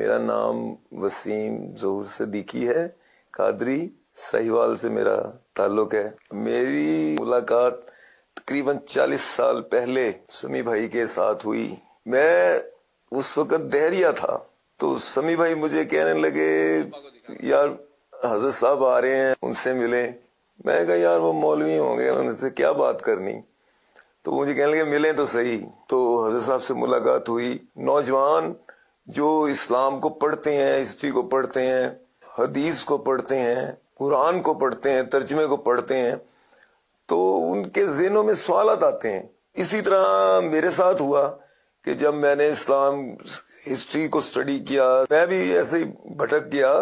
میرا نام وسیم ظہور صدیقی ہے، قادری سہیوال سے میرا تعلق ہے۔ میری ملاقات تقریباً 40 سال پہلے سمی بھائی کے ساتھ ہوئی۔ میں اس وقت دہریہ تھا، تو سمی بھائی مجھے کہنے لگے یار حضرت صاحب آ رہے ہیں، ان سے ملیں۔ میں کہا یار وہ مولوی ہوں گے، ان سے کیا بات کرنی، تو مجھے کہنے لگے ملیں تو صحیح۔ تو حضرت صاحب سے ملاقات ہوئی۔ نوجوان جو اسلام کو پڑھتے ہیں، ہسٹری کو پڑھتے ہیں، حدیث کو پڑھتے ہیں، قرآن کو پڑھتے ہیں، ترجمے کو پڑھتے ہیں، تو ان کے ذہنوں میں سوالات آتے ہیں۔ اسی طرح میرے ساتھ ہوا کہ جب میں نے اسلام ہسٹری کو سٹڈی کیا، میں بھی ایسے ہی بھٹک گیا،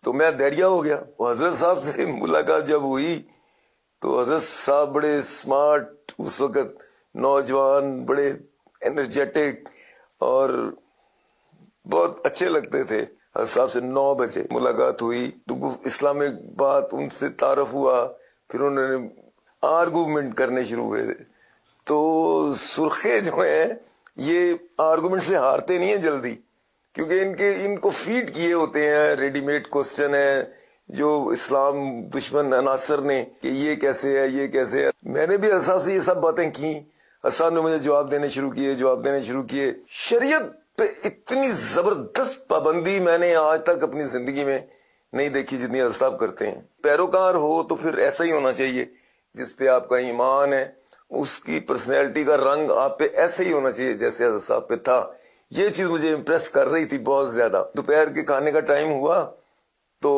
تو میں دہریہ ہو گیا۔ حضرت صاحب سے ملاقات جب ہوئی تو حضرت صاحب بڑے اسمارٹ، اس وقت نوجوان، بڑے انرجیٹک اور بہت اچھے لگتے تھے۔ حضرت صاحب سے 9 بجے ملاقات ہوئی، تو اسلامک بات ان سے تعارف ہوا، پھر انہوں نے آرگومنٹ کرنے شروع ہوئے۔ تو سرخے جو ہیں یہ آرگومنٹ سے ہارتے نہیں ہیں جلدی، کیونکہ ان کو فیڈ کیے ہوتے ہیں، ریڈی میڈ کوسچن ہے جو اسلام دشمن عناصر نے کہ یہ کیسے ہے، یہ کیسے ہے۔ میں نے بھی حضرت سے یہ سب باتیں کی، حضرت نے مجھے جواب دینے شروع کیے۔ شریعت پہ اتنی زبردست پابندی میں نے آج تک اپنی زندگی میں نہیں دیکھی جتنی حضرت صاحب کرتے ہیں۔ پیروکار ہو تو پھر ایسا ہی ہونا چاہیے، جس پہ آپ کا ایمان ہے، اس کی پرسنالٹی کا رنگ آپ پہ ایسے ہی ہونا چاہیے جیسے حضرت صاحب پہ تھا۔ یہ چیز مجھے امپریس کر رہی تھی بہت زیادہ۔ دوپہر کے کھانے کا ٹائم ہوا تو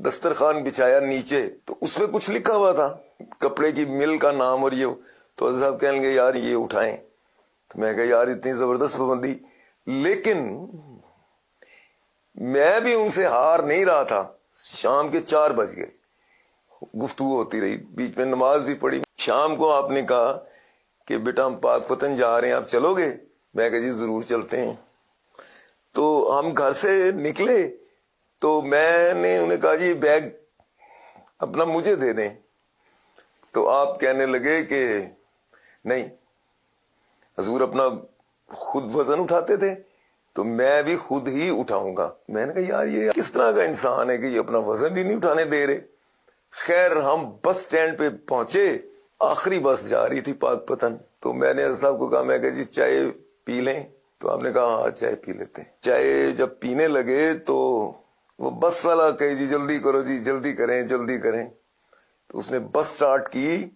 دسترخوان بچھایا نیچے، تو اس میں کچھ لکھا ہوا تھا، کپڑے کی مل کا نام اور یہ، تو حضرت صاحب کہنے لگے یار یہ اٹھائیں۔ تو میں کہا یار اتنی زبردست پابندی، لیکن میں بھی ان سے ہار نہیں رہا تھا۔ شام کے 4 بج گئے، گفتگو ہوتی رہی، بیچ میں نماز بھی پڑھی۔ شام کو آپ نے کہا کہ بیٹا ہم پاک پتن جا رہے ہیں، آپ چلو گے؟ میں کہا جی ضرور چلتے ہیں۔ تو ہم گھر سے نکلے تو میں نے انہیں کہا جی بیگ اپنا مجھے دے دیں، تو آپ کہنے لگے کہ نہیں، حضور اپنا خود وزن اٹھاتے تھے تو میں بھی خود ہی اٹھاؤں گا۔ میں نے کہا یار یہ کس طرح کا انسان ہے کہ یہ اپنا وزن بھی نہیں اٹھانے دے رہے۔ خیر ہم بس سٹینڈ پہ پہنچے، آخری بس جا رہی تھی پاک پتن، تو میں نے حضرت صاحب کو کہا، میں کہا جی چائے پی لیں؟ تو آپ نے کہا ہاں چائے پی لیتے ہیں۔ چائے جب پینے لگے تو وہ بس والا کہے جی جلدی کرو، جی جلدی کریں جلدی کریں۔ تو اس نے بس سٹارٹ کی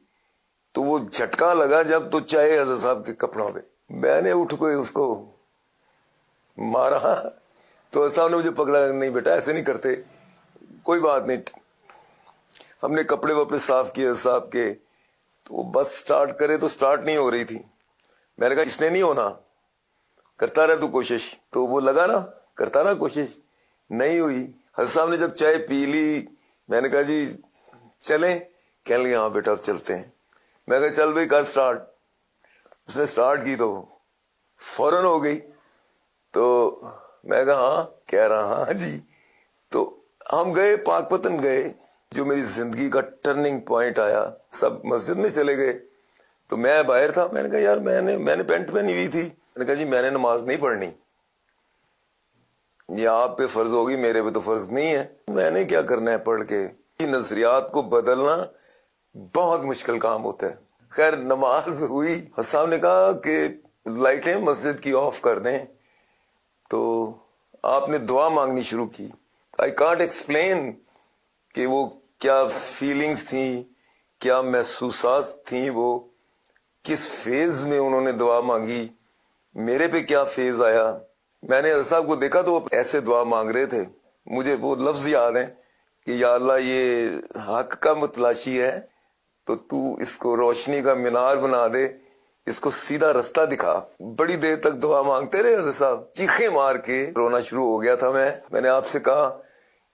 تو وہ جھٹکا لگا جب تو چائے حضرت صاحب کے کپڑوں پہ، میں نے اٹھ کے اس کو مارا، تو حضرت صاحب نے مجھے پکڑا، نہیں بیٹا ایسے نہیں کرتے، کوئی بات نہیں۔ ہم نے کپڑے وپڑے صاف کیے حضرت صاحب کے، تو وہ بس سٹارٹ کرے تو سٹارٹ نہیں ہو رہی تھی۔ میں نے کہا اس نے نہیں ہونا، کرتا رہ تو کوشش۔ تو وہ لگا نا کرتا رہا کوشش، نہیں ہوئی۔ حضرت صاحب نے جب چائے پی لی، میں نے کہا جی چلیں؟ کہنے لگے ہاں بیٹا اب چلتے ہیں۔ میں کہا چل بھائی کل سٹارٹ۔ اس نے سٹارٹ کی تو فوراً ہو گئی۔ تو میں کہا ہاں، کہہ رہا ہاں جی۔ تو ہم گئے پاک پتن گئے، جو میری زندگی کا ٹرننگ پوائنٹ آیا۔ سب مسجد میں چلے گئے تو میں باہر تھا۔ میں نے کہا یار میں نے پینٹ پہنی ہوئی تھی، میں نے کہا جی میں نے نماز نہیں پڑھنی، یہ آپ پہ فرض ہوگی، میرے پہ تو فرض نہیں ہے، میں نے کیا کرنا ہے پڑھ کے۔ نظریات کو بدلنا بہت مشکل کام ہوتا ہے۔ خیر نماز ہوئی، حضرت صاحب نے کہا کہ لائٹیں مسجد کی آف کر دیں، تو آپ نے دعا مانگنی شروع کی۔ آئی کانٹ ایکسپلین کہ وہ کیا فیلنگز تھیں، کیا محسوسات تھیں، وہ کس فیز میں انہوں نے دعا مانگی، میرے پہ کیا فیز آیا۔ میں نے حضرت صاحب کو دیکھا تو وہ ایسے دعا مانگ رہے تھے، مجھے وہ لفظ یاد ہیں کہ یا اللہ یہ حق کا متلاشی ہے تو تو اس کو روشنی کا مینار بنا دے، اس کو سیدھا رستہ دکھا۔ بڑی دیر تک دعا مانگتے رہے حضرت صاحب، چیخیں مار کے رونا شروع ہو گیا تھا۔ میں نے آپ سے کہا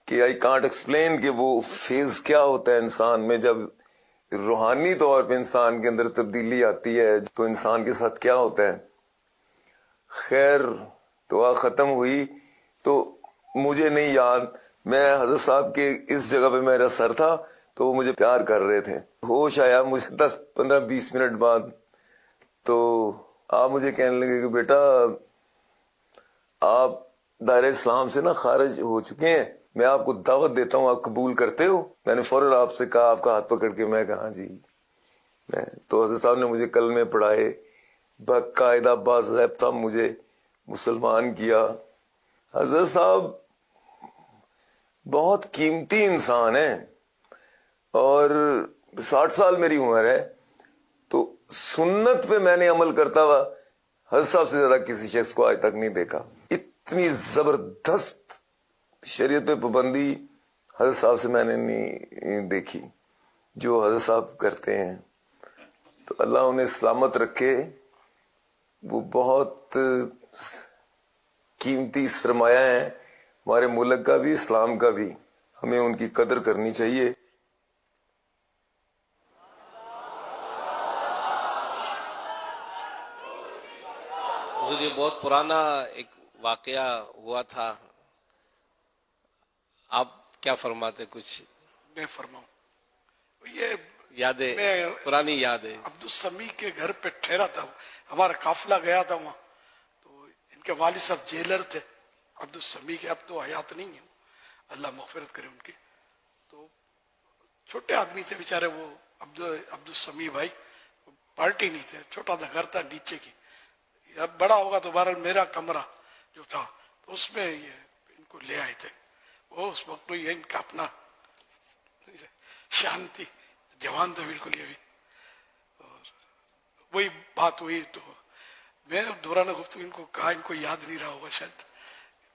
کہ آئی کانٹ ایکسپلین کہ وہ فیز کیا ہوتا ہے انسان میں، جب روحانی طور پہ انسان کے اندر تبدیلی آتی ہے تو انسان کے ساتھ کیا ہوتا ہے۔ خیر دعا ختم ہوئی تو مجھے نہیں یاد، میں حضرت صاحب کے اس جگہ پہ میرا سر تھا تو وہ مجھے پیار کر رہے تھے۔ ہوش آیا مجھے 10 15 20 منٹ بعد، تو آپ مجھے کہنے لگے کہ بیٹا آپ دائرہ اسلام سے نا خارج ہو چکے ہیں. میں آپ کو دعوت دیتا ہوں, آپ قبول کرتے ہو؟ میں نے فوراً آپ سے کہا, آپ کا ہاتھ پکڑ کے میں کہا جی میں. تو حضرت صاحب نے مجھے کلمے پڑھائے, باقاعدہ باضابطہ مجھے مسلمان کیا. حضرت صاحب بہت قیمتی انسان ہیں, اور 60 سال میری عمر ہے, تو سنت پہ میں نے عمل کرتا ہوا حضرت صاحب سے زیادہ کسی شخص کو آج تک نہیں دیکھا. اتنی زبردست شریعت پہ پابندی حضرت صاحب سے میں نے نہیں دیکھی جو حضرت صاحب کرتے ہیں. تو اللہ انہیں سلامت رکھے. وہ بہت قیمتی سرمایہ ہیں ہمارے ملک کا بھی, اسلام کا بھی. ہمیں ان کی قدر کرنی چاہیے. حضور یہ بہت پرانا ایک واقعہ ہوا تھا, آپ کیا فرماتے؟ کچھ میں فرماؤں. یہ یادیں, میں پرانی یادیں. عبدالسمیع کے گھر پہ ٹھہرا تھا, ہمارا قافلہ گیا تھا وہاں. تو ان کے والد صاحب جیلر تھے عبدالسمیع کے, اب تو حیات نہیں ہیں, اللہ مغفرت کرے ان کی. تو چھوٹے آدمی تھے بیچارے وہ عبدالسمیع بھائی, پارٹی نہیں تھے, چھوٹا سا گھر تھا نیچے کی. اب بڑا ہوگا تو بہرحال میرا کمرہ جو تھا تو اس میں یہ ان کو لے آئے تھے. وہ اس وقت تو یہ ان کا اپنا شان تھی, جوان تھا بالکل یہ بھی. اور وہی بات ہوئی تو میں دوران گفتگو ان کو کہا, ان کو یاد نہیں رہا ہوگا شاید,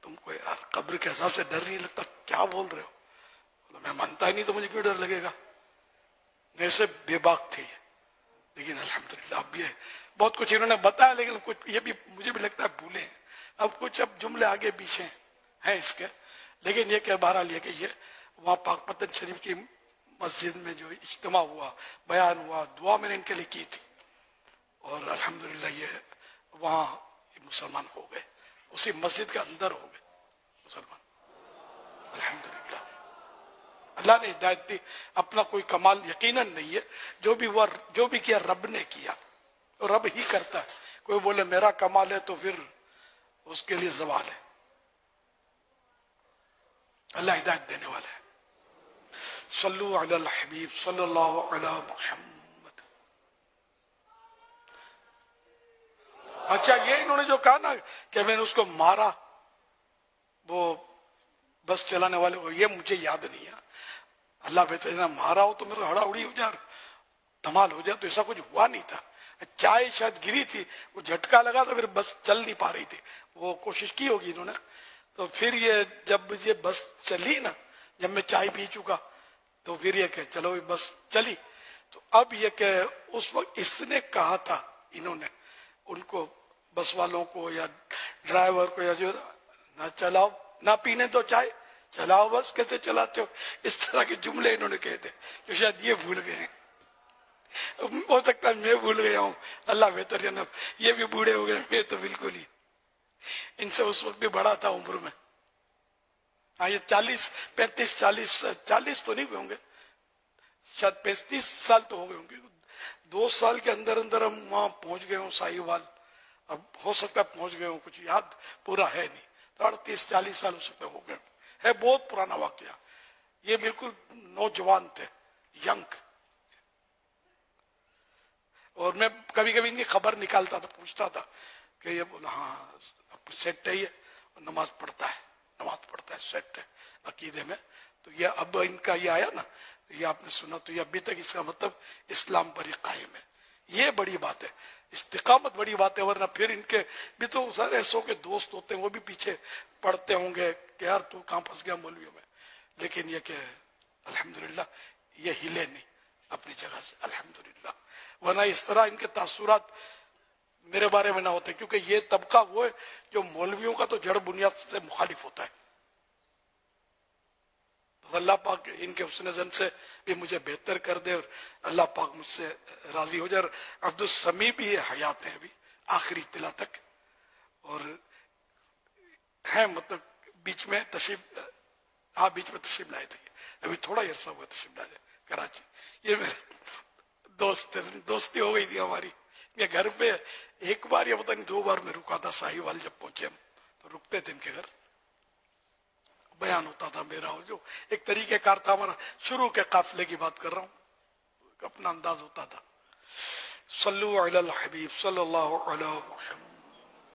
تم کو یار قبر کے حساب سے ڈر نہیں لگتا, کیا بول رہے ہو؟ میں مانتا ہی نہیں تو مجھے کیوں ڈر لگے گا. ایسے بے باک تھے یہ. لیکن الحمدللہ اب یہ بہت کچھ انہوں نے بتایا, لیکن کچھ یہ بھی مجھے بھی لگتا ہے بھولے ہیں. اب کچھ اب جملے آگے پیچھے ہیں اس کے, لیکن یہ کہ بہرحال یہ کہ یہ وہاں پاک پتن شریف کی مسجد میں جو اجتماع ہوا, بیان ہوا, دعا میں نے ان کے لیے کی تھی, اور الحمدللہ یہ وہاں مسلمان ہو گئے, اسی مسجد کے اندر ہو گئے مسلمان. الحمدللہ اللہ نے ہدایت دی. اپنا کوئی کمال یقیناً نہیں ہے, جو بھی کیا رب نے کیا, رب ہی کرتا ہے. کوئی بولے میرا کمال ہے تو پھر اس کے لیے زوال ہے. اللہ ہدایت دینے والا ہے. صلو علی الحبیب صلی اللہ علی محمد. اچھا یہ انہوں نے جو کہا نا کہ میں نے اس کو مارا, وہ بس چلانے والے کو, یہ مجھے یاد نہیں ہے. اللہ بہتر نہ مارا ہو تو میرے ہڑا اڑی ہو جائے, دھمال ہو جائے, تو ایسا کچھ ہوا نہیں تھا. چائے شاید گری تھی, وہ جھٹکا لگا تو پھر بس چل نہیں پا رہی تھی, وہ کوشش کی ہوگی انہوں نے. تو پھر یہ جب یہ بس چلی نا, جب میں چائے پی چکا تو پھر یہ کہ چلو بس چلی. تو اب یہ کہ اس وقت اس نے کہا تھا, انہوں نے ان کو بس والوں کو یا ڈرائیور کو, یا جو نہ چلاؤ, نہ پینے دو چائے, چلاؤ بس, کیسے چلاتے ہو, اس طرح کے جملے انہوں نے کہے تھے جو شاید یہ بھول گئے ہیں. ہو سکتا ہے میں بھول گیا ہوں, اللہ بہتر جناب, یہ بھی بوڑھے ہو گئے, میں تو بالکل ہی ان سے اس وقت بھی بڑا تھا عمر میں. ہاں یہ 40 تو نہیں ہوئے ہوں گے, شاید 35 سال تو ہو گئے ہوں گے. 2 سال کے اندر اندر ہم وہاں پہنچ گئے ہوں ساہیوال. اب ہو سکتا ہے پہنچ گئے ہوں, کچھ یاد پورا ہے نہیں. 38-40 سال ہو سکتا ہو گئے, ہے بہت پرانا واقعہ. یہ بالکل نوجوان تھے, ینگ. اور میں کبھی کبھی ان کی خبر نکالتا تھا, پوچھتا تھا کہ یہ بولا ہاں سیٹ ہے, یہ نماز پڑھتا ہے سیٹ ہے عقیدے میں. تو یہ اب ان کا یہ آیا نا, یہ آپ نے سنا, تو یہ ابھی تک اس کا مطلب اسلام پر ہی قائم ہے. یہ بڑی بات ہے, استقامت بڑی بات ہے. ورنہ پھر ان کے بھی تو سارے ایسوں کے دوست ہوتے ہیں, وہ بھی پیچھے پڑتے ہوں گے کہ یار تو کہاں پھنس گیا مولویوں میں. لیکن یہ کہ الحمدللہ یہ ہلے نہیں اپنی جگہ سے, الحمدللہ. ورنہ اس طرح ان کے تاثرات میرے بارے میں نہ ہوتے, کیونکہ یہ طبقہ وہ ہے جو مولویوں کا تو جڑ بنیاد سے مخالف ہوتا ہے. اللہ پاک ان کے حسن زن سے بھی مجھے بہتر کر دے, اور اللہ پاک مجھ سے راضی ہو جائے. عبدالسمیع بھی حیات ہیں ابھی آخری اطلاع تک, اور ہیں مطلب بیچ میں تشریف لائے تھے, ابھی تھوڑا ہی عرصہ ہوا تشریف لائے کراچی. یہ میرے دوستی ہو گئی تھی ہماری. یہ گھر پہ ایک بار یا پتہ نہیں 2 بار میں رکا تھا ساہیوال. جب پہنچے ہم تو رکتے تھے ان کے گھر, بیان ہوتا تھا میرا، جو ایک طریقہ کار تھا ہمارا، شروع کے قافلے کی بات کر رہا ہوں، اپنا انداز ہوتا تھا. صلو علی الحبیب صلی اللہ علیہ